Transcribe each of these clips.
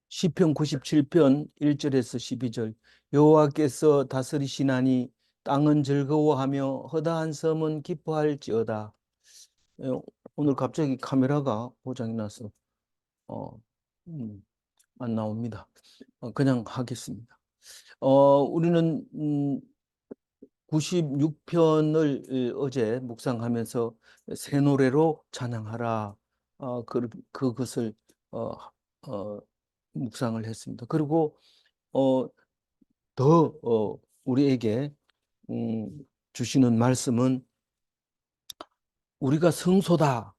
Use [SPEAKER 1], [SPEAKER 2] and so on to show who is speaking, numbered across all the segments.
[SPEAKER 1] 시편 97편 1절에서 12절. 여호와께서 다스리시나니 땅은 즐거워하며 허다한 섬은 기뻐할지어다. 어, 오늘 갑자기 카메라가 고장이 나서 어, 음, 안 나옵니다. 그냥 하겠습니다. 우리는 96편을 어제 묵상하면서 새 노래로 찬양하라, 그것을 어, 어, 묵상을 했습니다. 그리고 어, 우리에게 주시는 말씀은 우리가 성소다.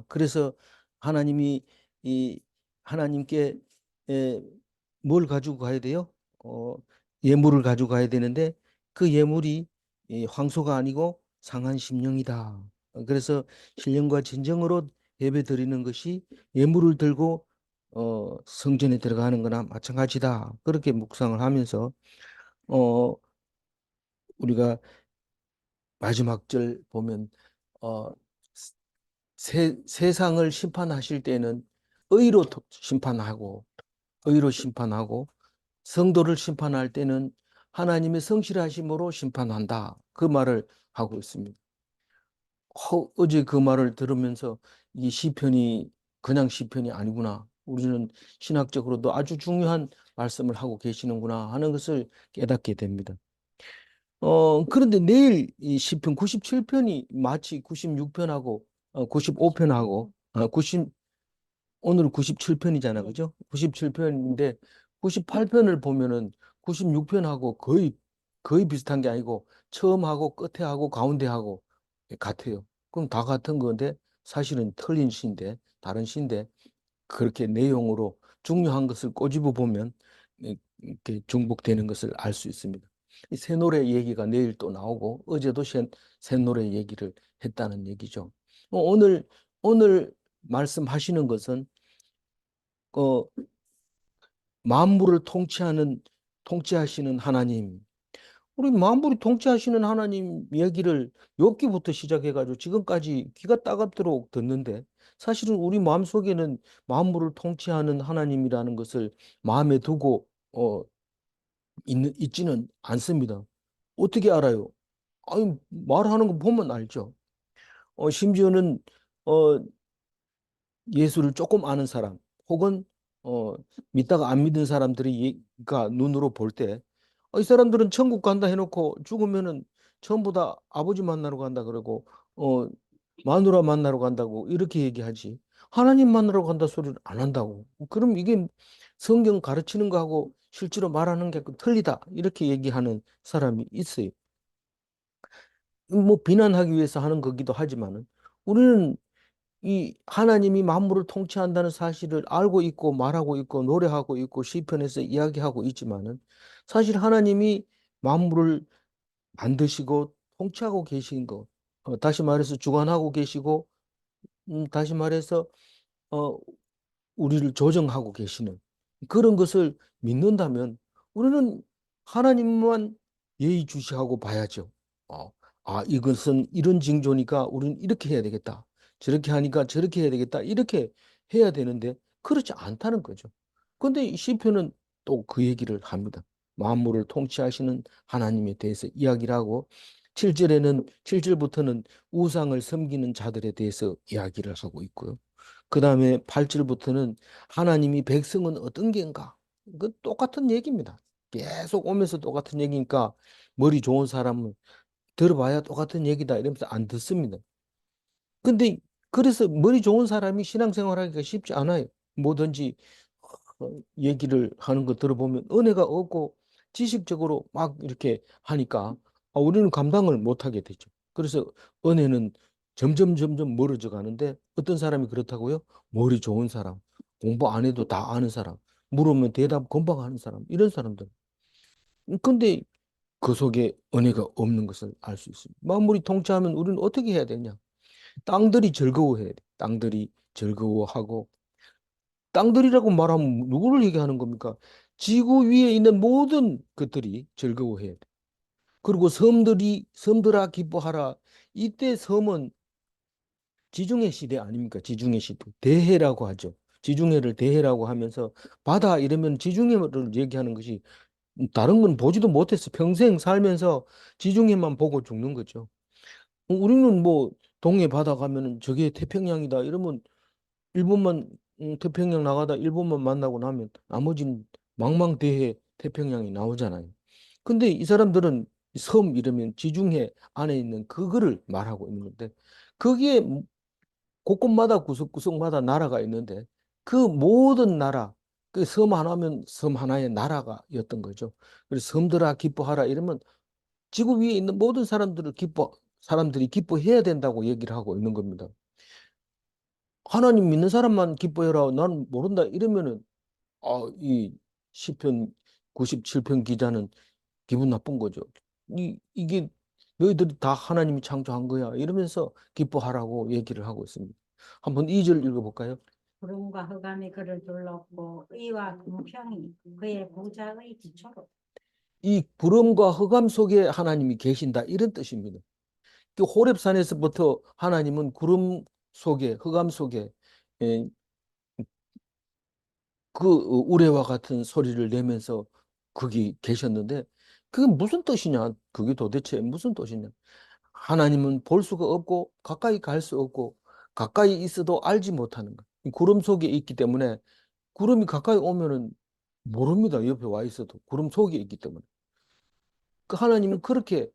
[SPEAKER 1] 그래서 하나님이 이 하나님께 에, 뭘 가지고 가야 돼요? 예물을 가지고 가야 되는데 그 예물이 이 황소가 아니고 상한 심령이다. 그래서 신령과 진정으로 예배 드리는 것이 예물을 들고 성전에 들어가는 거나 마찬가지다. 그렇게 묵상을 하면서 어, 우리가 마지막 절 보면 어, 세상을 심판하실 때는 의로 심판하고 의로 심판하고 성도를 심판할 때는 하나님의 성실하심으로 심판한다. 그 말을 하고 있습니다. 어제 그 말을 들으면서 이 시편이 그냥 시편이 아니구나. 우리는 신학적으로도 아주 중요한 말씀을 하고 계시는구나 하는 것을 깨닫게 됩니다. 그런데 내일 이 시편 97편이 마치 96편하고 95편하고 90 오늘 97편이잖아. 그죠? 97편인데 98편을 보면은 96편하고 거의 비슷한 게 아니고 처음하고 끝에하고 가운데하고 같아요. 그럼 다 같은 건데 사실은 틀린 시인데 다른 시인데 그렇게 내용으로 중요한 것을 꼬집어 보면 이렇게 중복되는 것을 알 수 있습니다. 이 새 노래 얘기가 내일 또 나오고 어제도 새 노래 얘기를 했다는 얘기죠. 오늘 말씀하시는 것은 어, 만물을 통치하시는 하나님. 우리 만물이 통치하시는 하나님 얘기를 욥기부터 시작해가지고 지금까지 귀가 따갑도록 듣는데 사실은 우리 마음속에는 만물을 통치하는 하나님이라는 것을 마음에 두고 있지는 않습니다. 어떻게 알아요? 아니, 말하는 거 보면 알죠. 심지어는 어, 예수를 조금 아는 사람 혹은 어, 믿다가 안 믿는 사람들이 가 눈으로 볼 때 이 사람들은 천국 간다 해놓고 죽으면은 전부 다 아버지 만나러 간다 그러고 어, 마누라 만나러 간다고 이렇게 얘기하지 하나님 만나러 간다 소리를 안 한다고. 그럼 이게 성경 가르치는 거하고 실제로 말하는 게 틀리다 이렇게 얘기하는 사람이 있어요. 뭐 비난하기 위해서 하는 거기도 하지만은 우리는 이 하나님이 만물을 통치한다는 사실을 알고 있고 말하고 있고 노래하고 있고 시편에서 이야기하고 있지만은 사실 하나님이 만물을 만드시고 통치하고 계신 것, 다시 말해서 주관하고 계시고, 다시 말해서 어, 우리를 조정하고 계시는 그런 것을 믿는다면 우리는 하나님만 예의주시하고 봐야죠. 어, 이것은 이런 징조니까 우리는 이렇게 해야 되겠다. 저렇게 하니까 저렇게 해야 되겠다. 이렇게 해야 되는데 그렇지 않다는 거죠. 그런데 이 시편은 또 그 얘기를 합니다. 만물을 통치하시는 하나님에 대해서 이야기를 하고 7절부터는 우상을 섬기는 자들에 대해서 이야기를 하고 있고요. 그 다음에 8절부터는 하나님이 백성은 어떤 게인가? 그 똑같은 얘기입니다. 계속 오면서 똑같은 얘기니까 머리 좋은 사람은 들어봐야 똑같은 얘기다 이러면서 안 듣습니다. 근데 그래서 머리 좋은 사람이 신앙생활하기가 쉽지 않아요. 뭐든지 얘기를 하는 거 들어보면 은혜가 없고 지식적으로 막 이렇게 하니까 우리는 감당을 못하게 되죠. 그래서 은혜는 점점 멀어져 가는데 어떤 사람이 그렇다고요? 머리 좋은 사람, 공부 안 해도 다 아는 사람, 물으면 대답 금방 하는 사람, 이런 사람들. 근데 그 속에 은혜가 없는 것을 알 수 있습니다. 만물이 통치하면 우리는 어떻게 해야 되냐? 땅들이 즐거워해야 돼. 땅들이 즐거워하고 땅들이라고 말하면 누구를 얘기하는 겁니까? 지구 위에 있는 모든 것들이 즐거워해야 돼. 그리고 섬들아 기뻐하라. 이때 섬은 지중해 시대 아닙니까? 지중해 시대. 대해라고 하죠. 지중해를 대해라고 하면서 바다 이러면 지중해를 얘기하는 것이 다른 건 보지도 못했어. 평생 살면서 지중해만 보고 죽는 거죠. 우리는 뭐 동해 바다 가면은 저게 태평양이다 이러면 일본만 태평양 나가다 일본만 만나고 나면 나머지는 망망대해 태평양이 나오잖아요. 근데 이 사람들은 섬 이러면 지중해 안에 있는 그거를 말하고 있는 건데 거기에 곳곳마다 구석구석마다 나라가 있는데 그 모든 나라 그 섬 하나면 섬 하나의 나라가였던 거죠. 그래서 섬들아 기뻐하라 이러면 지구 위에 있는 모든 사람들이 기뻐해야 된다고 얘기를 하고 있는 겁니다. 하나님 믿는 사람만 기뻐해라. 나는 모른다. 이러면은 이 시편 97편 기자는 기분 나쁜 거죠. 이게 너희들이 다 하나님이 창조한 거야. 이러면서 기뻐하라고 얘기를 하고 있습니다. 한번 2절 읽어볼까요?
[SPEAKER 2] 구름과 흑암이 그를 둘렀고 의와 공평이 그의 보좌의 기초로.
[SPEAKER 1] 이 구름과 흑암 속에 하나님이 계신다. 이런 뜻입니다. 그 호렙산에서부터 하나님은 구름 속에, 흑암 속에 예, 그 우레와 같은 소리를 내면서 거기 계셨는데 그게 무슨 뜻이냐? 그게 도대체 무슨 뜻이냐? 하나님은 볼 수가 없고 가까이 갈 수 없고 가까이 있어도 알지 못하는 것. 이 구름 속에 있기 때문에 구름이 가까이 오면은 모릅니다. 옆에 와 있어도 구름 속에 있기 때문에. 그 하나님은 그렇게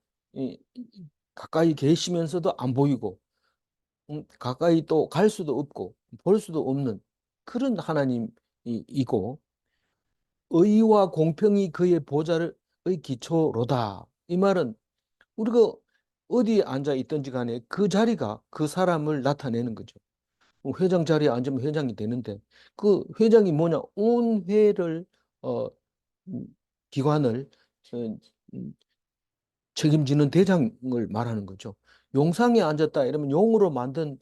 [SPEAKER 1] 가까이 계시면서도 안 보이고 가까이 또 갈 수도 없고 볼 수도 없는 그런 하나님이고 의와 공평이 그의 보좌의 기초로다. 이 말은 우리가 어디에 앉아 있든지 간에 그 자리가 그 사람을 나타내는 거죠. 회장 자리에 앉으면 회장이 되는데 그 회장이 뭐냐? 온 회를 어 음, 기관을 어, 음, 책임지는 대장을 말하는 거죠. 용상에 앉았다 이러면 용으로 만든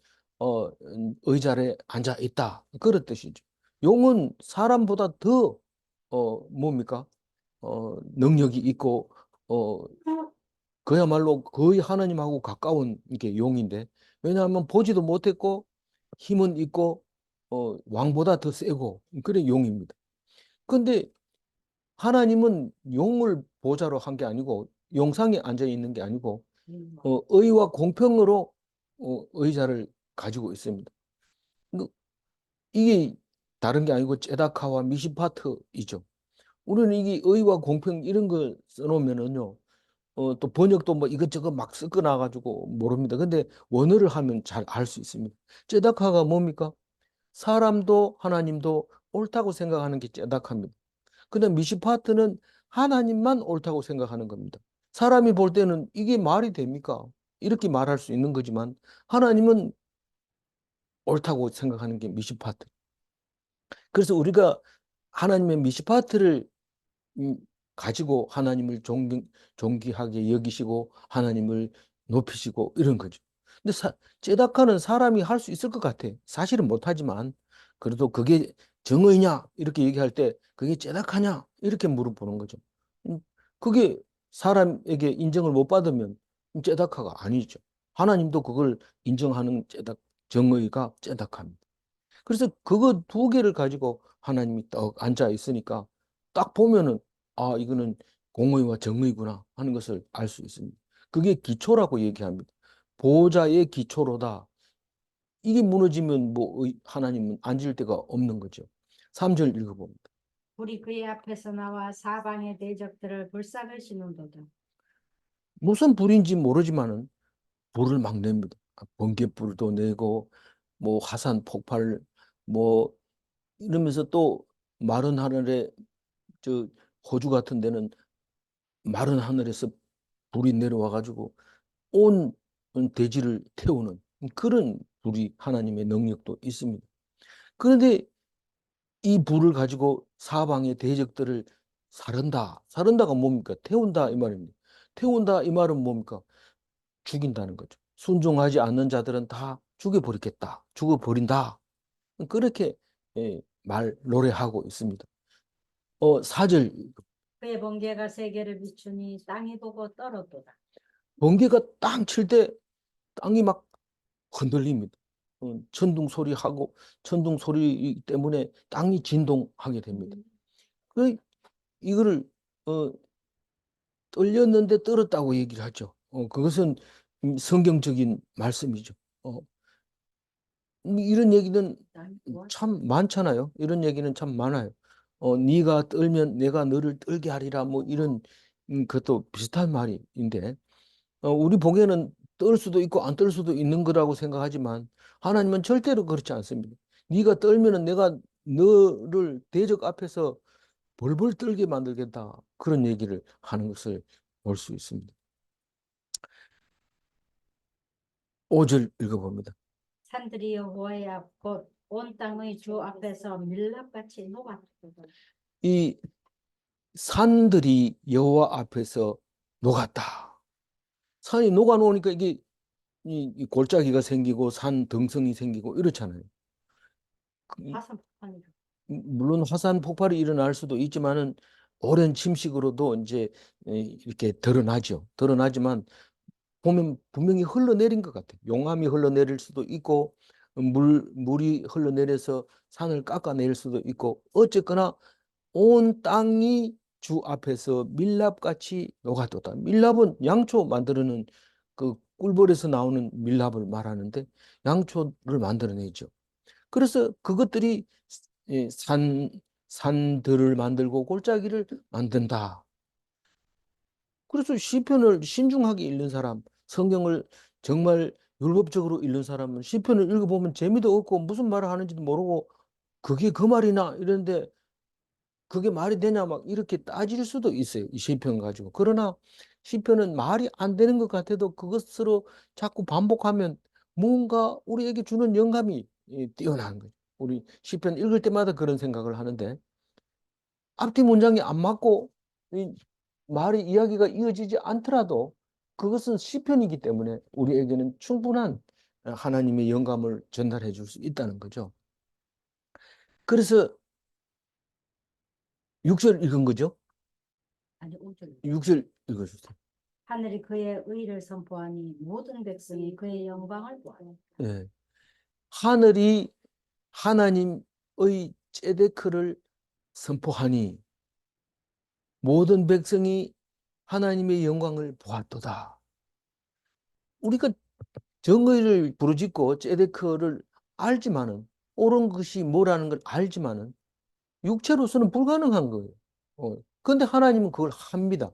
[SPEAKER 1] 의자에 앉아 있다 그런 뜻이죠. 용은 사람보다 더 뭡니까? 능력이 있고 그야말로 거의 하나님하고 가까운 이게 용인데 왜냐하면 보지도 못했고 힘은 있고 왕보다 더 세고 그래 용입니다. 근데 하나님은 용을 보좌로 한 게 아니고 용상에 앉아 있는 게 아니고 의와 공평으로 의자를 가지고 있습니다. 그- 이게 다른 게 아니고 제다카와 미시파트이죠. 우리는 이게 의와 공평 이런 걸 써놓으면은요, 또 번역도 뭐 이것저것 막 섞어 놔가지고 모릅니다. 근데 원어를 하면 잘 알 수 있습니다. 제다카가 뭡니까? 사람도 하나님도 옳다고 생각하는 게 제다카입니다. 근데 미시파트는 하나님만 옳다고 생각하는 겁니다. 사람이 볼 때는 이게 말이 됩니까? 이렇게 말할 수 있는 거지만 하나님은 옳다고 생각하는 게 미시파트. 그래서 우리가 하나님의 미시파트를 음, 가지고 하나님을 존귀하게 여기시고 하나님을 높이시고 이런 거죠. 근데 제다카는 사람이 할 수 있을 것 같아. 사실은 못하지만 그래도 그게 정의냐 이렇게 얘기할 때 그게 제다카냐 이렇게 물어보는 거죠. 음, 그게 사람에게 인정을 못 받으면 제다카가 아니죠. 하나님도 그걸 인정하는 정의가 제다카입니다. 그래서 그거 두 개를 가지고 하나님이 딱 앉아 있으니까 딱 보면은 이거는 공의와 정의구나 하는 것을 알 수 있습니다. 그게 기초라고 얘기합니다. 보호자의 기초로다. 이게 무너지면 뭐 하나님은 앉을 데가 없는 거죠. 3절 읽어봅니다.
[SPEAKER 2] 불이 그의 앞에서 나와 사방의 대적들을 불쌍하시는도다.
[SPEAKER 1] 무슨 불인지 모르지만은 불을 막 냅니다. 번갯불도 내고 뭐 화산 폭발 뭐 이러면서 또 마른 하늘에 저 호주 같은 데는 마른 하늘에서 불이 내려와 가지고 온 대지를 태우는 그런 불이 하나님의 능력도 있습니다. 그런데 이 불을 가지고 사방의 대적들을 사른다. 사른다가 뭡니까? 태운다 이 말입니다. 태운다 이 말은 뭡니까? 죽인다는 거죠. 순종하지 않는 자들은 다 죽여버리겠다. 죽어버린다. 그렇게 노래하고 있습니다. 4절
[SPEAKER 2] 그의 번개가 세계를 비추니 땅이 보고 떨었도다.
[SPEAKER 1] 번개가 땅 칠 때 땅이 막 흔들립니다. 천둥 소리하고 천둥 소리 때문에 땅이 진동하게 됩니다. 그 이거를 어, 떨렸는데 떨었다고 얘기를 하죠. 그것은 성경적인 말씀이죠. 어, 이런 얘기는 참 많잖아요. 이런 얘기는 참 많아요. 네가 떨면 내가 너를 떨게 하리라 뭐 이런 그것도 비슷한 말인데 우리 보기에는 떨 수도 있고 안 떨 수도 있는 거라고 생각하지만 하나님은 절대로 그렇지 않습니다. 네가 떨면은 내가 너를 대적 앞에서 벌벌 떨게 만들겠다. 그런 얘기를 하는 것을 볼 수 있습니다. 5절 읽어봅니다.
[SPEAKER 2] 산들이 여호와의 앞 곧 온 땅의 주 앞에서 밀랍같이 녹았도다.
[SPEAKER 1] 이 산들이 여호와 앞에서 녹았다. 산이 녹아놓으니까 이게 이 골짜기가 생기고 산 등성이 생기고 이렇잖아요. 그,
[SPEAKER 2] 화산 폭발이다.
[SPEAKER 1] 물론 화산 폭발이 일어날 수도 있지만은 오랜 침식으로도 이제 이렇게 드러나죠. 드러나지만 보면 분명히 흘러내린 것 같아요. 용암이 흘러내릴 수도 있고 물이 흘러내려서 산을 깎아낼 수도 있고 어쨌거나 온 땅이 주 앞에서 밀랍같이 녹아도다. 밀랍은 양초 만드는 그 꿀벌에서 나오는 밀랍을 말하는데 양초를 만들어내죠. 그래서 그것들이 산 산들을 만들고 골짜기를 만든다. 그래서 시편을 신중하게 읽는 사람, 성경을 정말 율법적으로 읽는 사람은 시편을 읽어보면 재미도 없고 무슨 말을 하는지도 모르고 그게 그 말이나 이런데 그게 말이 되냐 막 이렇게 따질 수도 있어요. 이 시편 가지고. 그러나 시편은 말이 안 되는 것 같아도 그것으로 자꾸 반복하면 뭔가 우리에게 주는 영감이 뛰어난 거죠. 우리 시편 읽을 때마다 그런 생각을 하는데 앞뒤 문장이 안 맞고 이 말이 이야기가 이어지지 않더라도 그것은 시편이기 때문에 우리에게는 충분한 하나님의 영감을 전달해 줄 수 있다는 거죠. 그래서 6절 읽은 거죠?
[SPEAKER 2] 아니 5절.
[SPEAKER 1] 6절 읽어주세요.
[SPEAKER 2] 하늘이 그의 의를 선포하니 모든 백성이 그의 영광을 보아요.
[SPEAKER 1] 예. 하늘이 하나님의 ጼ데크를 선포하니 모든 백성이 하나님의 영광을 보았도다. 우리가 정의를 부르짖고 ጼ데크를 알지만은 옳은 것이 뭐라는 걸 알지만은 육체로서는 불가능한 거예요. 그런데 하나님은 그걸 합니다.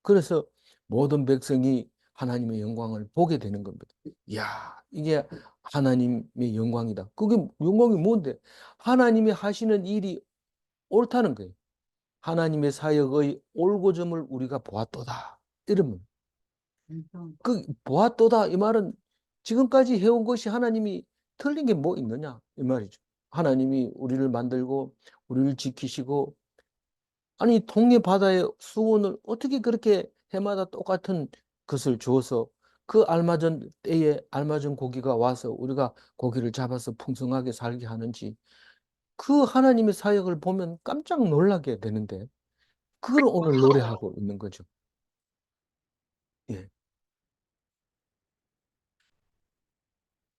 [SPEAKER 1] 그래서 모든 백성이 하나님의 영광을 보게 되는 겁니다. 이야, 이게 하나님의 영광이다. 그게 영광이 뭔데? 하나님이 하시는 일이 옳다는 거예요. 하나님의 사역의 올고점을 우리가 보았도다. 이러면 그 보았도다 이 말은 지금까지 해온 것이 하나님이 틀린 게 뭐 있느냐 이 말이죠. 하나님이 우리를 만들고 우리를 지키시고 아니 동해 바다의 수온을 어떻게 그렇게 해마다 똑같은 것을 주어서 그 알맞은 때에 알맞은 고기가 와서 우리가 고기를 잡아서 풍성하게 살게 하는지 그 하나님의 사역을 보면 깜짝 놀라게 되는데 그걸 오늘 노래하고 있는 거죠. 예.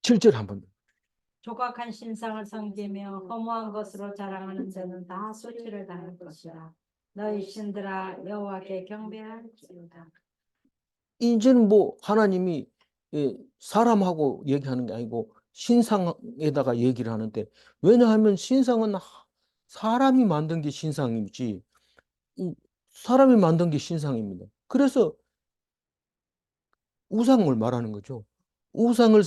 [SPEAKER 1] 7절 한번.
[SPEAKER 2] 조각한 신상을 섬기며 허무한 것으로 자랑하는 자는 다 수치를 당할 것이라. 너희 신들아 여호와께 경배할지어다.
[SPEAKER 1] 이제는 뭐 하나님이 사람하고 얘기하는 게 아니고 신상에다가 얘기를 하는데 왜냐하면 신상은 사람이 만든 게 신상이지 사람이 만든 게 신상입니다. 그래서 우상을 말하는 거죠. 우상을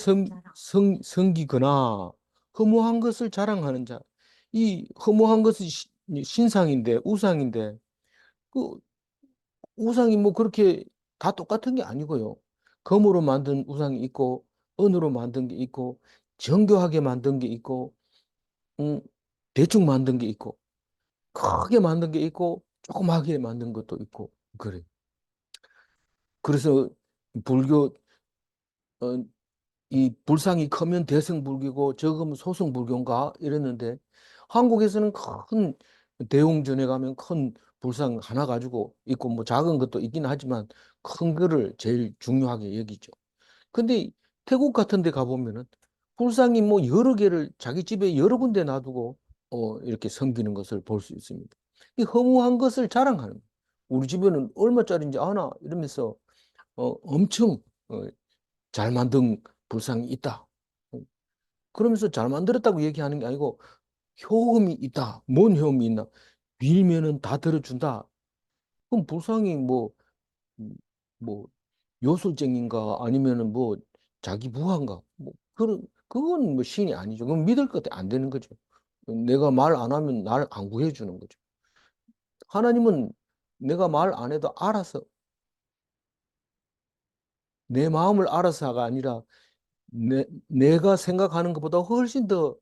[SPEAKER 1] 섬기거나 허무한 것을 자랑하는 자. 이 허무한 것이 신상인데 우상인데 그 우상이 뭐 그렇게 다 똑같은 게 아니고요. 금으로 만든 우상이 있고, 은으로 만든 게 있고, 정교하게 만든 게 있고, 음, 대충 만든 게 있고, 크게 만든 게 있고, 조그맣게 만든 것도 있고, 그래. 그래서 불교, 어, 이 불상이 크면 대승불교고 적으면 소승불교인가 이랬는데, 한국에서는 큰 대웅전에 가면 큰 불상 하나 가지고 있고, 뭐 작은 것도 있긴 하지만 큰 거를 제일 중요하게 여기죠. 근데 태국 같은 데 가보면은 불상이 뭐 여러 개를 자기 집에 여러 군데 놔두고 이렇게 섬기는 것을 볼 수 있습니다. 이 허무한 것을 자랑하는 거예요. 우리 집에는 얼마짜리인지 아나 이러면서 엄청 어, 잘 만든 불상이 있다. 어, 그러면서 잘 만들었다고 얘기하는 게 아니고 효험이 있다. 뭔 효험이 있나? 빌면은 다 들어준다. 그럼 불상이 음, 뭐 요술쟁인가 아니면은 뭐 자기 부하인가? 뭐 그건 뭐 신이 아니죠. 그건 믿을 것 안 되는 거죠. 내가 말 안 하면 날 안 구해주는 거죠. 하나님은 내가 말 안 해도 알아서 내 마음을 알아서가 아니라 내가 생각하는 것보다 훨씬 더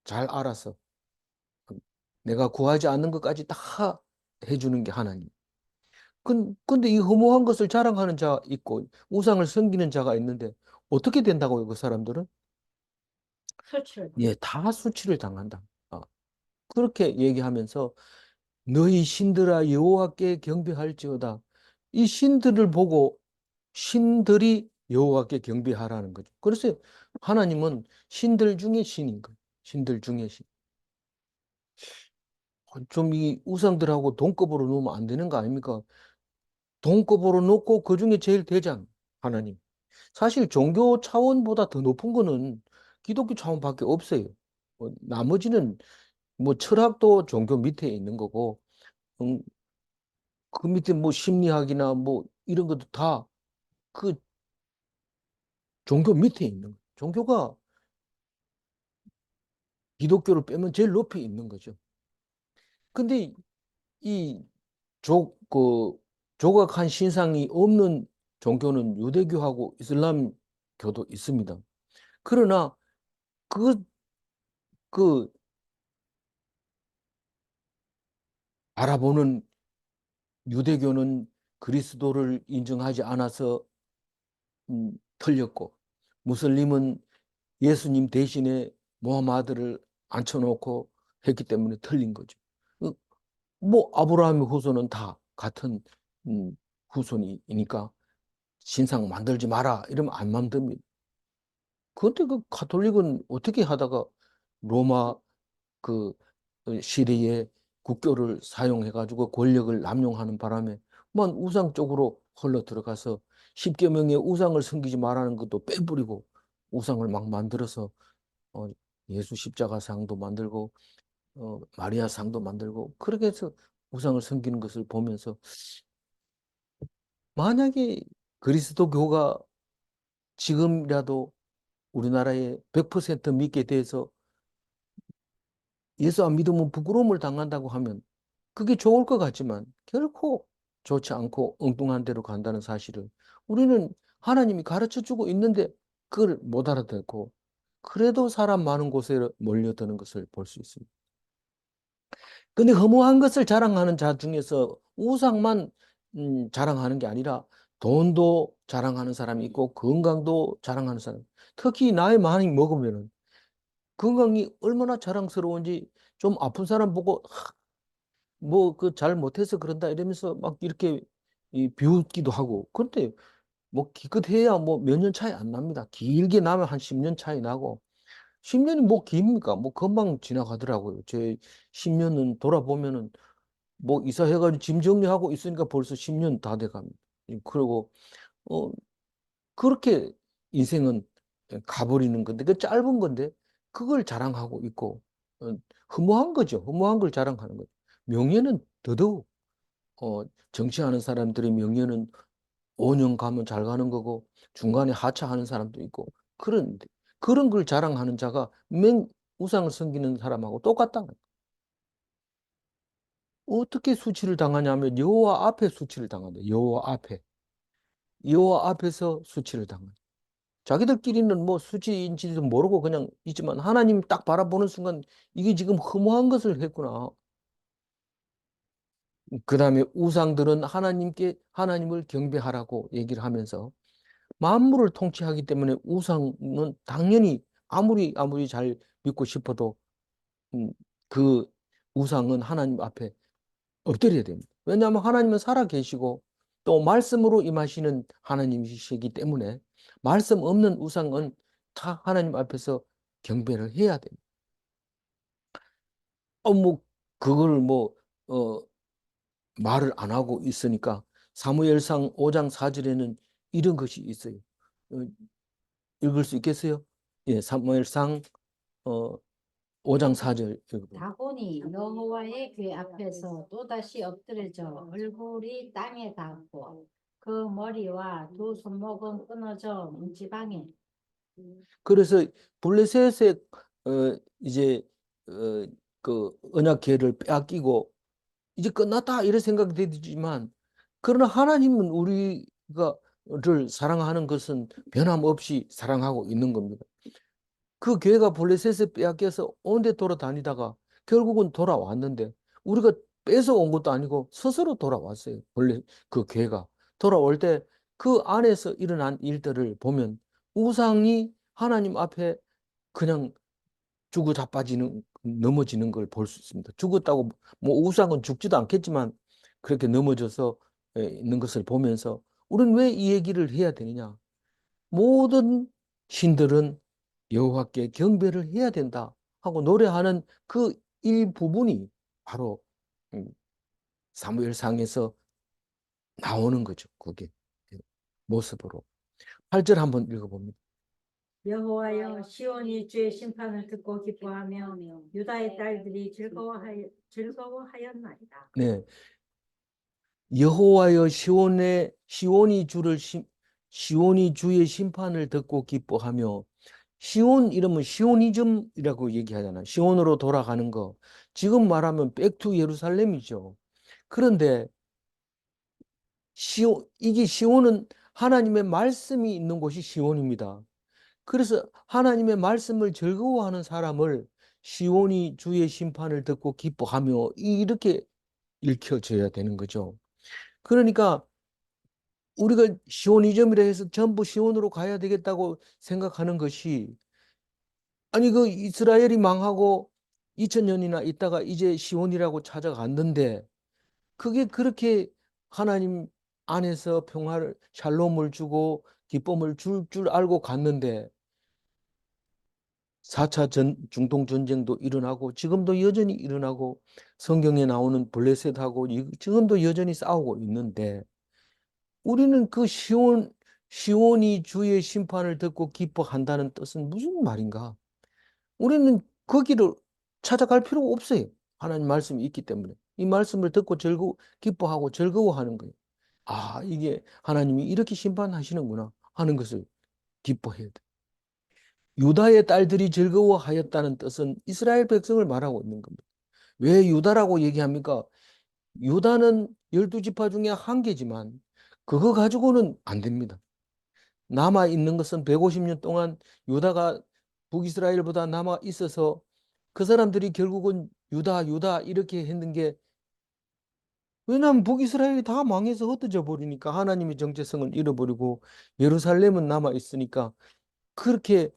[SPEAKER 1] 잘 알아서 내가 구하지 않는 것까지 다 해주는 게 하나님. 근데 이 허무한 것을 자랑하는 자 있고 우상을 섬기는 자가 있는데 어떻게 된다고요, 그 사람들은?
[SPEAKER 2] 수출.
[SPEAKER 1] 예, 다 수치를 당한다. 그렇게 얘기하면서 너희 신들아 여호와께 경배할지어다. 이 신들을 보고 신들이 여호와께 경배하라는 거죠. 그래서 하나님은 신들 중에 신인 거예요. 신들 중에 신. 좀 이 우상들하고 동급으로 놓으면 안 되는 거 아닙니까? 동급으로 놓고 그 중에 제일 대장 하나님. 사실 종교 차원보다 더 높은 거는 기독교 차원밖에 없어요. 나머지는 뭐 철학도 종교 밑에 있는 거고, 음, 그 밑에 뭐 심리학이나 뭐 이런 것도 다 그 종교 밑에 있는 거예요. 종교가 기독교를 빼면 제일 높이 있는 거죠. 근데 이 조각한 신상이 없는 종교는 유대교하고 이슬람교도 있습니다. 그러나 그, 그 바라보는 유대교는 그리스도를 인정하지 않아서 틀렸고, 무슬림은 예수님 대신에 모하마드를 앉혀놓고 했기 때문에 틀린 거죠. 어, 뭐 아브라함의 후손은 다 같은 후손이니까 신상 만들지 마라 이러면 안 만듭니다. 그런데 그 가톨릭은 어떻게 하다가 로마 그 시리의 국교를 사용해가지고 권력을 남용하는 바람에 만 우상 쪽으로 흘러 들어가서 십계명의 우상을 섬기지 말라는 것도 빼버리고 우상을 막 만들어서 어, 예수 십자가상도 만들고 마리아상도 만들고 그렇게 해서 우상을 섬기는 것을 보면서 만약에 그리스도교가 지금이라도 우리나라에 100% 믿게 돼서 예수 안 믿으면 부끄러움을 당한다고 하면 그게 좋을 것 같지만 결코 좋지 않고 엉뚱한 데로 간다는 사실을 우리는 하나님이 가르쳐 주고 있는데 그걸 못 알아듣고 그래도 사람 많은 곳에 몰려드는 것을 볼 수 있습니다. 근데 허무한 것을 자랑하는 자 중에서 우상만 자랑하는 게 아니라 돈도 자랑하는 사람이 있고 건강도 자랑하는 사람. 특히 나이 많이 먹으면은 건강이 얼마나 자랑스러운지 좀 아픈 사람 보고 뭐 그 잘 못해서 그런다 이러면서 막 이렇게 비웃기도 하고. 그런데 뭐 기껏해야 뭐 몇 년 차이 안 납니다. 길게 나면 한 10년 차이 나고 10년이 뭐 깁니까? 뭐 금방 지나가더라고요. 제 10년은 돌아보면은 뭐 이사해가지고 짐 정리하고 있으니까 벌써 10년 다 돼갑니다. 그리고 어 그렇게 인생은 가버리는 건데 그 짧은 건데 그걸 자랑하고 있고 허무한 거죠. 허무한 걸 자랑하는 거죠. 명예는 더더욱 정치하는 사람들의 명예는 5년 가면 잘 가는 거고 중간에 하차하는 사람도 있고 그런데 그런 걸 자랑하는 자가 우상을 섬기는 사람하고 똑같다. 어떻게 수치를 당하냐면 여호와 앞에 수치를 당한다. 여호와 앞에. 여호와 앞에서 수치를 당한다. 자기들끼리는 뭐 수치인지도 모르고 그냥 있지만 하나님 딱 바라보는 순간 이게 지금 허무한 것을 했구나. 그다음에 우상들은 하나님을 경배하라고 얘기를 하면서 만물을 통치하기 때문에 우상은 당연히 아무리 잘 믿고 싶어도 음, 그 우상은 하나님 앞에 엎드려야 됩니다. 왜냐하면 하나님은 살아 계시고 또 말씀으로 임하시는 하나님이시기 때문에 말씀 없는 우상은 다 하나님 앞에서 경배를 해야 됩니다. 뭐 그걸 어, 말을 안 하고 있으니까 사무엘상 5장 4절에는 이런 것이 있어요. 어, 읽을 수 있겠어요? 예, 사무엘상 어, 5장 4절 읽어보세요.
[SPEAKER 2] 다곤이 여호와의 궤 앞에서 또다시 엎드려져 얼굴이 땅에 닿고 그 머리와 두 손목은 끊어져 문지방에.
[SPEAKER 1] 그래서 블레셋의 이제 어, 그 언약궤를 빼앗기고 이제 끝났다 이런 생각이 되지만 그러나 하나님은 우리가를 사랑하는 것은 변함없이 사랑하고 있는 겁니다. 그 교회가 블레셋에 빼앗겨서 온데 돌아다니다가 결국은 돌아왔는데 우리가 뺏어온 것도 아니고 스스로 돌아왔어요. 그 교회가 돌아올 때 그 안에서 일어난 일들을 보면 우상이 하나님 앞에 그냥 죽어 자빠지는 넘어지는 걸 볼 수 있습니다. 죽었다고 뭐 우상은 죽지도 않겠지만 그렇게 넘어져서 있는 것을 보면서 우리는 왜 이 얘기를 해야 되느냐? 모든 신들은 여호와께 경배를 해야 된다 하고 노래하는 그 일부분이 바로 사무엘상에서 나오는 거죠. 그게 모습으로. 8절 한번 읽어봅니다.
[SPEAKER 2] 여호와여 시온이 주의 심판을 듣고 기뻐하며 유다의 딸들이 즐거워하였나이다.
[SPEAKER 1] 네, 여호와여 시온이 주의 심판을 듣고 기뻐하며 시온 이름은 시오니즘이라고 얘기하잖아요. 시온으로 돌아가는 거. 지금 말하면 백투 예루살렘이죠. 그런데 이게 시온은 하나님의 말씀이 있는 곳이 시온입니다. 그래서 하나님의 말씀을 즐거워하는 사람을 시온이 주의 심판을 듣고 기뻐하며 이렇게 읽혀져야 되는 거죠. 그러니까 우리가 시오니즘이라 해서 전부 시온으로 가야 되겠다고 생각하는 것이 아니 그 이스라엘이 망하고 2000년이나 있다가 이제 시온이라고 찾아갔는데 그게 그렇게 하나님 안에서 평화를 샬롬을 주고 기쁨을 줄 알고 갔는데 4차 중동 전쟁도 일어나고 지금도 여전히 일어나고 성경에 나오는 블레셋하고 지금도 여전히 싸우고 있는데 우리는 그 시온이 주의 심판을 듣고 기뻐한다는 뜻은 무슨 말인가? 우리는 거기를 찾아갈 필요가 없어요. 하나님 말씀이 있기 때문에. 이 말씀을 듣고 기뻐하고 즐거워하는 거예요. 아, 이게 하나님이 이렇게 심판하시는구나 하는 것을 기뻐해야 돼. 유다의 딸들이 즐거워하였다는 뜻은 이스라엘 백성을 말하고 있는 겁니다. 왜 유다라고 얘기합니까? 유다는 12지파 중에 한 개지만 그거 가지고는 안 됩니다. 남아 있는 것은 150년 동안 유다가 북이스라엘보다 남아 있어서 그 사람들이 결국은 유다 이렇게 했는 게 왜냐하면 북이스라엘이 다 망해서 흩어져 버리니까 하나님의 정체성을 잃어버리고 예루살렘은 남아 있으니까 그렇게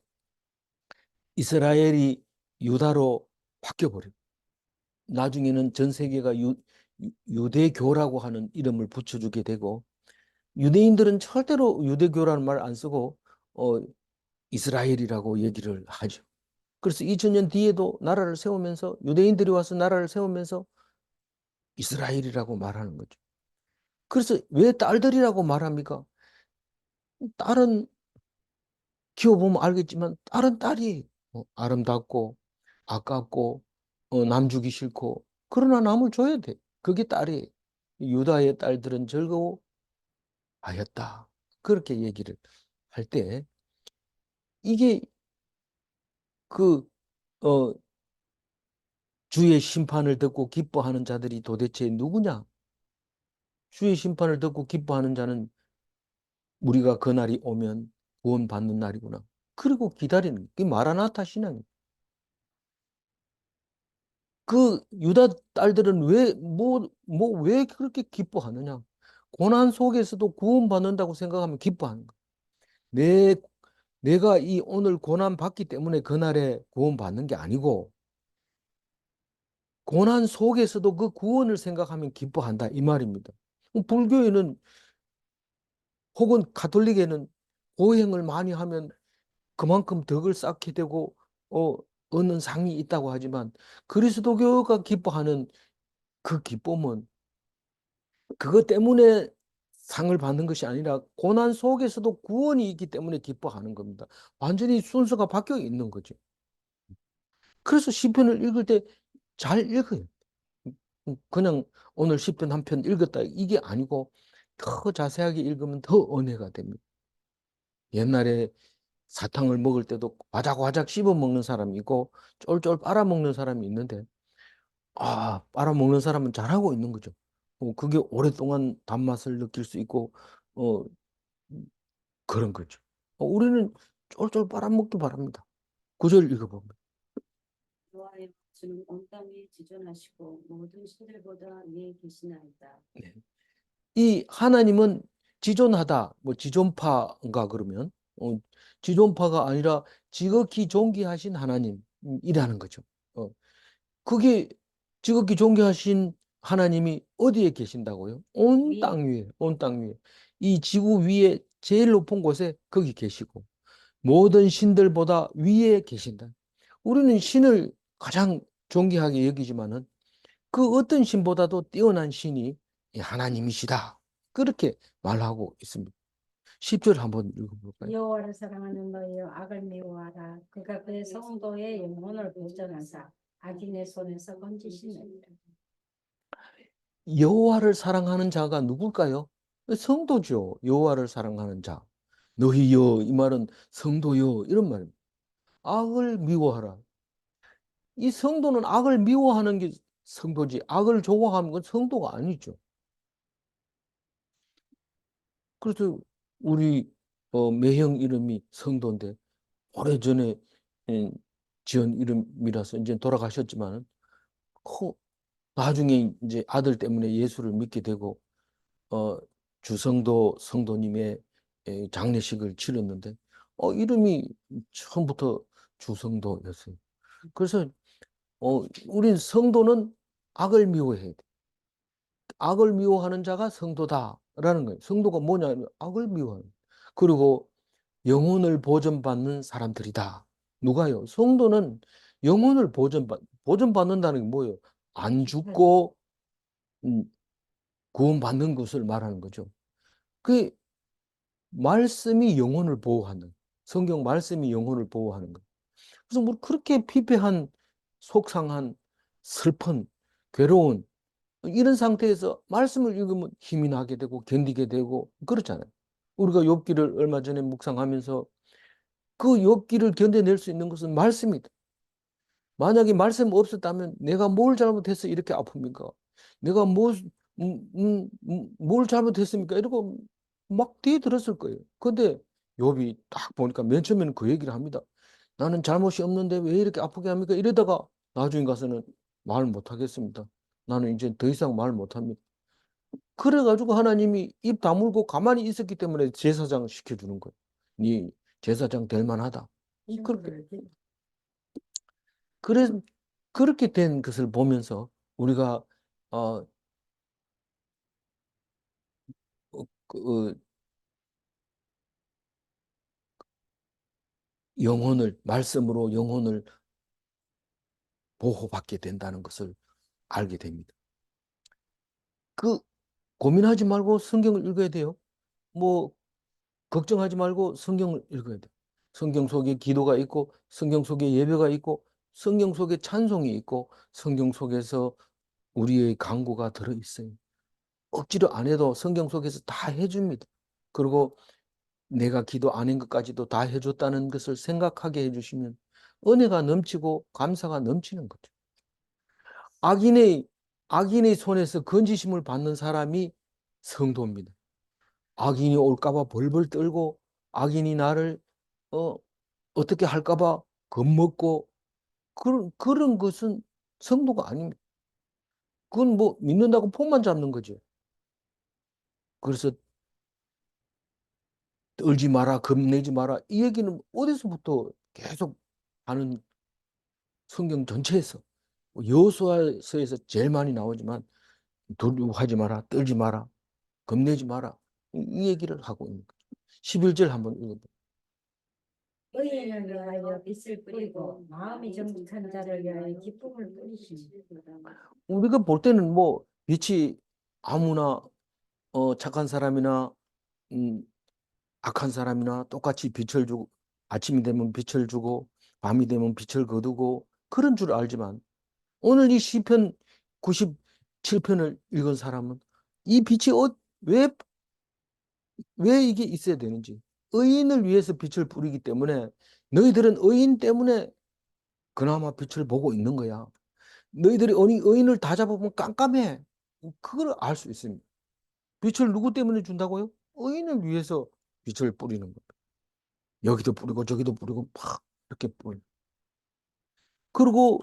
[SPEAKER 1] 이스라엘이 유다로 바뀌어 버려요. 나중에는 전 세계가 유대교라고 하는 이름을 붙여주게 되고 유대인들은 절대로 유대교라는 말 안 쓰고 이스라엘이라고 얘기를 하죠. 그래서 2000년 뒤에도 나라를 세우면서 유대인들이 와서 나라를 세우면서 이스라엘이라고 말하는 거죠. 그래서 왜 딸들이라고 말합니까? 딸은 키워보면 알겠지만 딸은 딸이 아름답고 아깝고 남 주기 싫고 그러나 남을 줘야 돼. 그게 딸이 유다의 딸들은 즐거워하였다. 그렇게 얘기를 할 때 이게 그 어, 주의 심판을 듣고 기뻐하는 자들이 도대체 누구냐? 주의 심판을 듣고 기뻐하는 자는 우리가 그 날이 오면 구원받는 날이구나. 그리고 기다리는 게 마라나타 신앙이에요. 그 유다 딸들은 왜 그렇게 기뻐하느냐? 고난 속에서도 구원받는다고 생각하면 기뻐하는 거야. 내, 내가 이 오늘 고난 받기 때문에 그날에 구원받는 게 아니고 고난 속에서도 그 구원을 생각하면 기뻐한다 이 말입니다. 불교에는 혹은 가톨릭에는 고행을 많이 하면 그만큼 덕을 쌓게 되고 얻는 상이 있다고 하지만 그리스도교가 기뻐하는 그 기쁨은 그것 때문에 상을 받는 것이 아니라 고난 속에서도 구원이 있기 때문에 기뻐하는 겁니다. 완전히 순서가 바뀌어 있는 거죠. 그래서 시편을 읽을 때 잘 읽어요. 그냥 오늘 시편 한 편 읽었다 이게 아니고 더 자세하게 읽으면 더 은혜가 됩니다. 옛날에 사탕을 먹을 때도 와작와작 씹어 먹는 사람이 있고 쫄쫄 빨아 먹는 사람이 있는데 빨아 먹는 사람은 잘하고 있는 거죠. 그게 오랫동안 단맛을 느낄 수 있고 어, 그런 거죠. 우리는 쫄쫄 빨아먹기 바랍니다. 구절 읽어봅니다.
[SPEAKER 3] 여호와의 주는 온 땅에 지존하시고 모든 신들보다 위에 계시나이다.
[SPEAKER 1] 네. 이 하나님은 지존하다, 뭐 지존파인가 그러면 지존파가 아니라 지극히 존귀하신 하나님이라는 거죠. 그게 지극히 존귀하신 하나님이 어디에 계신다고요? 온 땅 위에, 온 땅 위에. 이 지구 위에 제일 높은 곳에 거기 계시고 모든 신들보다 위에 계신다. 우리는 신을 가장 존귀하게 여기지만은 그 어떤 신보다도 뛰어난 신이 이 하나님이시다. 그렇게 말하고 있습니다. 10절 한번 읽어볼까요?
[SPEAKER 2] 여호와를 사랑하는 너희여 악을 미워하라. 그가 그의 성도의 영혼을 보전하사 악인의 손에서 건지시느니라.
[SPEAKER 1] 여호와를 사랑하는 자가 누굴까요? 성도죠. 여호와를 사랑하는 자. 너희여 이 말은 성도여 이런 말입니다. 악을 미워하라. 이 성도는 악을 미워하는 게 성도지 악을 좋아하는 건 성도가 아니죠. 그래서 우리 매형 이름이 성도인데 오래전에 음, 지은 이름이라서 이제 돌아가셨지만 나중에 이제 아들 때문에 예수를 믿게 되고 어, 주성도 성도님의 장례식을 치렀는데 이름이 처음부터 주성도였어요. 그래서 우린 성도는 악을 미워해야 돼. 악을 미워하는 자가 성도다라는 거예요. 성도가 뭐냐면 악을 미워하는. 그리고 영혼을 보존받는 사람들이다. 누가요? 성도는 영혼을 보존받는다는 게 뭐예요? 안 죽고 음, 구원받는 것을 말하는 거죠. 그 말씀이 영혼을 보호하는 성경 말씀이 영혼을 보호하는 거. 그래서 뭐 그렇게 피폐한 속상한 슬픈 괴로운 이런 상태에서 말씀을 읽으면 힘이 나게 되고 견디게 되고 그렇잖아요. 우리가 욥기를 얼마 전에 묵상하면서 그 욥기를 견뎌낼 수 있는 것은 말씀이다. 만약에 말씀 없었다면 내가 뭘 잘못해서 이렇게 아픕니까? 내가 뭘 잘못했습니까? 이러고 막 뒤들었을 거예요. 근데 욥이 딱 보니까 맨 처음에는 그 얘기를 합니다. 나는 잘못이 없는데 왜 이렇게 아프게 합니까? 이러다가 나중에 가서는 말 못하겠습니다. 나는 이제 더 이상 말 못합니다. 그래가지고 하나님이 입 다물고 가만히 있었기 때문에 제사장 시켜주는 거예요. 네 제사장 될 만하다. 그렇게 그래 그렇게 된 것을 보면서 우리가 어, 그, 영혼을 말씀으로 영혼을 보호받게 된다는 것을 알게 됩니다. 그 고민하지 말고 성경을 읽어야 돼요. 뭐 걱정하지 말고 성경을 읽어야 돼요. 성경 속에 기도가 있고 성경 속에 예배가 있고 성경 속에 찬송이 있고 성경 속에서 우리의 간구가 들어 있어요. 억지로 안 해도 성경 속에서 다 해줍니다. 그리고 내가 기도 아닌 것까지도 다 해줬다는 것을 생각하게 해주시면 은혜가 넘치고 감사가 넘치는 거죠. 악인의, 악인의 손에서 건지심을 받는 사람이 성도입니다. 악인이 올까봐 벌벌 떨고 악인이 나를 어, 어떻게 할까봐 겁먹고 그런 것은 성도가 아닙니다. 그건 뭐 믿는다고 폼만 잡는 거죠. 그래서 떨지 마라, 겁내지 마라. 이 얘기는 어디서부터 계속 하는 성경 전체에서 여호수아서에서 제일 많이 나오지만 두려워하지 마라, 떨지 마라, 겁내지 마라. 이 얘기를 하고 있는 거죠. 11절 한번 읽어볼게요.
[SPEAKER 2] 의인을 위하여 빛을 뿌리고 마음이 정직한 자를 위하여 기쁨을 뿌리시니.
[SPEAKER 1] 우리가 볼 때는 뭐 빛이 아무나 착한 사람이나 음, 악한 사람이나 똑같이 빛을 주고 아침이 되면 빛을 주고 밤이 되면 빛을 거두고 그런 줄 알지만 오늘 이 시편 97편을 읽은 사람은 이 빛이 왜 이게 있어야 되는지 의인을 위해서 빛을 뿌리기 때문에 너희들은 의인 때문에 그나마 빛을 보고 있는 거야. 너희들이 의인을 다 잡아보면 깜깜해. 그걸 알 수 있습니다. 빛을 누구 때문에 준다고요? 의인을 위해서 빛을 뿌리는 거예요. 여기도 뿌리고 저기도 뿌리고 막 이렇게 뿌려. 그리고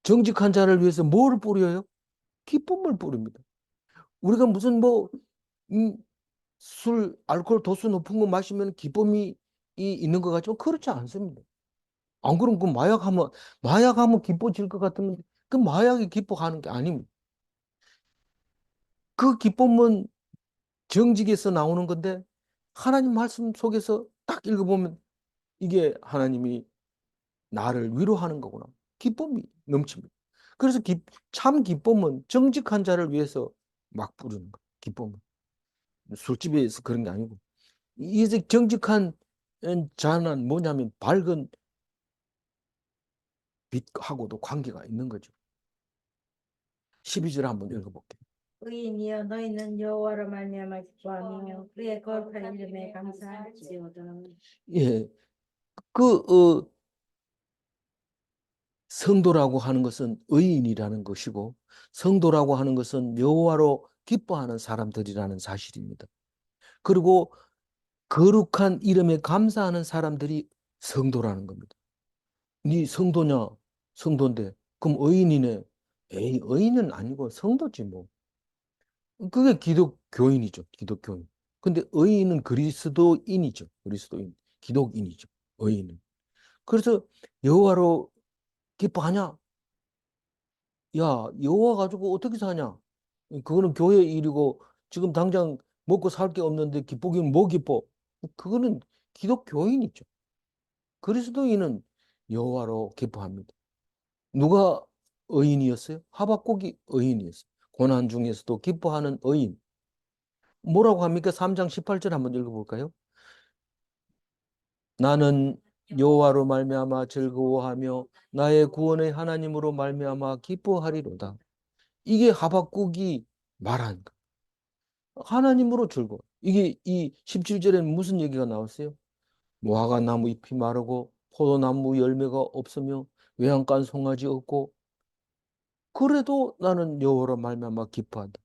[SPEAKER 1] 정직한 자를 위해서 뭘 뿌려요? 기쁨을 뿌립니다. 우리가 무슨 뭐 술, 알코올 도수 높은 거 마시면 기쁨이 있는 것 같지만 그렇지 않습니다. 안 그럼 그 마약하면 기뻐질 것 같으면 그 마약이 기뻐하는 게 아닙니다. 그 기쁨은 정직에서 나오는 건데 하나님 말씀 속에서 딱 읽어보면 이게 하나님이 나를 위로하는 거구나. 기쁨이 넘칩니다. 그래서 참 기쁨은 정직한 자를 위해서 막 부르는 거예요. 기쁨은. 술집에서 그런 게 아니고. 이제 정직한 자는 뭐냐면 밝은 빛하고도 관계가 있는 거죠. 12절 한번 읽어볼게요.
[SPEAKER 2] 의인이여 너희는 여호와로 말미암아 기뻐하며 그의 거룩한 이름에 감사할지어다.
[SPEAKER 1] 예, 성도라고 하는 것은 의인이라는 것이고 성도라고 하는 것은 여호와로 기뻐하는 사람들이라는 사실입니다. 그리고 거룩한 이름에 감사하는 사람들이 성도라는 겁니다. 네 성도냐? 성도인데 그럼 의인이네. 에이, 의인은 아니고 성도지 뭐. 그게 기독교인이죠. 기독교인. 근데 의인은 그리스도인이죠. 그리스도인. 기독인이죠. 의인은. 그래서 여호와로 기뻐하냐? 야, 여호와 가지고 어떻게 사냐? 그거는 교회 일이고 지금 당장 먹고 살 게 없는데 기쁘기는 뭐 기뻐? 그거는 기독교인이죠. 그리스도인은 여호와로 기뻐합니다. 누가 의인이었어요? 하박국이 의인이었어요. 고난 중에서도 기뻐하는 의인. 뭐라고 합니까? 3장 18절 한번 읽어볼까요? 나는 여호와로 말미암아 즐거워하며 나의 구원의 하나님으로 말미암아 기뻐하리로다. 이게 하박국이 말한 거. 하나님으로 즐거워. 이게 이 17절에는 무슨 얘기가 나왔어요? 무화과 나무 잎이 마르고 포도나무 열매가 없으며 외양간 송아지 없고 그래도 나는 여호와로 말미암아 기뻐한다.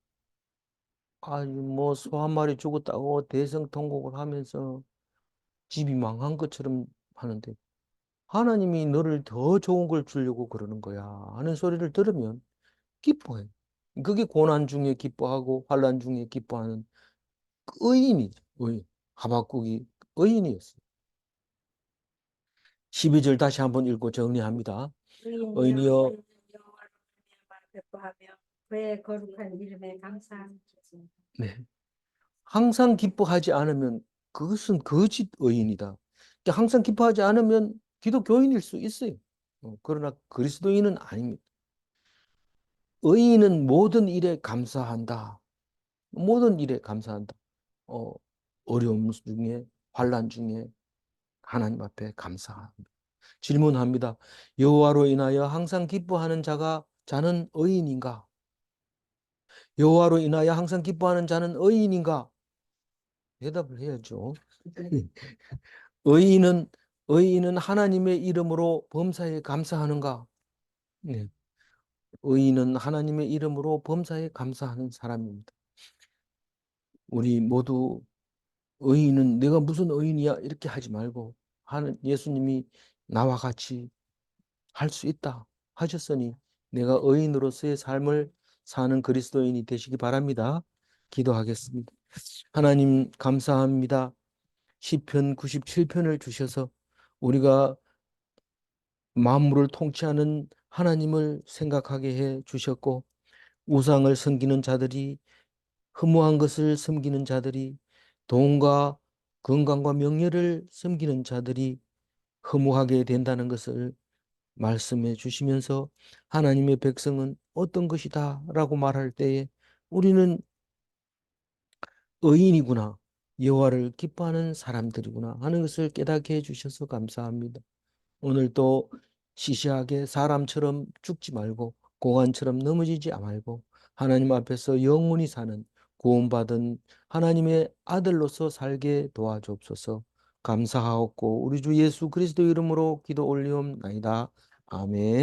[SPEAKER 1] 아니 뭐 소 한 마리 죽었다고 대성통곡을 하면서 집이 망한 것처럼 하는데 하나님이 너를 더 좋은 걸 주려고 그러는 거야 하는 소리를 들으면 기뻐해. 그게 고난 중에 기뻐하고 환난 중에 기뻐하는 의인이죠. 의인. 하박국이 의인이었어요. 12절 다시 한번 읽고 정리합니다.
[SPEAKER 2] 의인이여
[SPEAKER 1] 의인이여
[SPEAKER 2] 너희는 여호와로 말미암아 기뻐하며 그의 거룩한 이름에 감사할지어다.
[SPEAKER 1] 네. 항상 기뻐하지 않으면 그것은 거짓 의인이다. 그러니까 항상 기뻐하지 않으면 기독교인일 수 있어요. 그러나 그리스도인은 아닙니다. 의인은 모든 일에 감사한다. 모든 일에 감사한다. 어, 어려움 중에 환난 중에 하나님 앞에 감사합니다. 질문합니다. 여호와로 인하여 항상 기뻐하는 자는 의인인가? 여호와로 인하여 항상 기뻐하는 자는 의인인가? 대답을 해야죠. 의인은 의인은 하나님의 이름으로 범사에 감사하는가? 네. 의인은 하나님의 이름으로 범사에 감사하는 사람입니다. 우리 모두 의인은 내가 무슨 의인이야 이렇게 하지 말고 예수님이 나와 같이 할 수 있다 하셨으니 내가 의인으로서의 삶을 사는 그리스도인이 되시기 바랍니다. 기도하겠습니다. 하나님 감사합니다. 시편 97편을 주셔서 우리가 만물을 통치하는 하나님을 생각하게 해 주셨고 우상을 섬기는 자들이 허무한 것을 섬기는 자들이 돈과 건강과 명예를 섬기는 자들이 허무하게 된다는 것을 말씀해 주시면서 하나님의 백성은 어떤 것이다 라고 말할 때에 우리는 의인이구나, 여호와를 기뻐하는 사람들이구나 하는 것을 깨닫게 해주셔서 감사합니다. 오늘도 시시하게 사람처럼 죽지 말고 공안처럼 넘어지지 말고 하나님 앞에서 영원히 사는 구원받은 하나님의 아들로서 살게 도와주옵소서. 감사하옵고 우리 주 예수 그리스도 이름으로 기도 올리옵나이다. 아멘.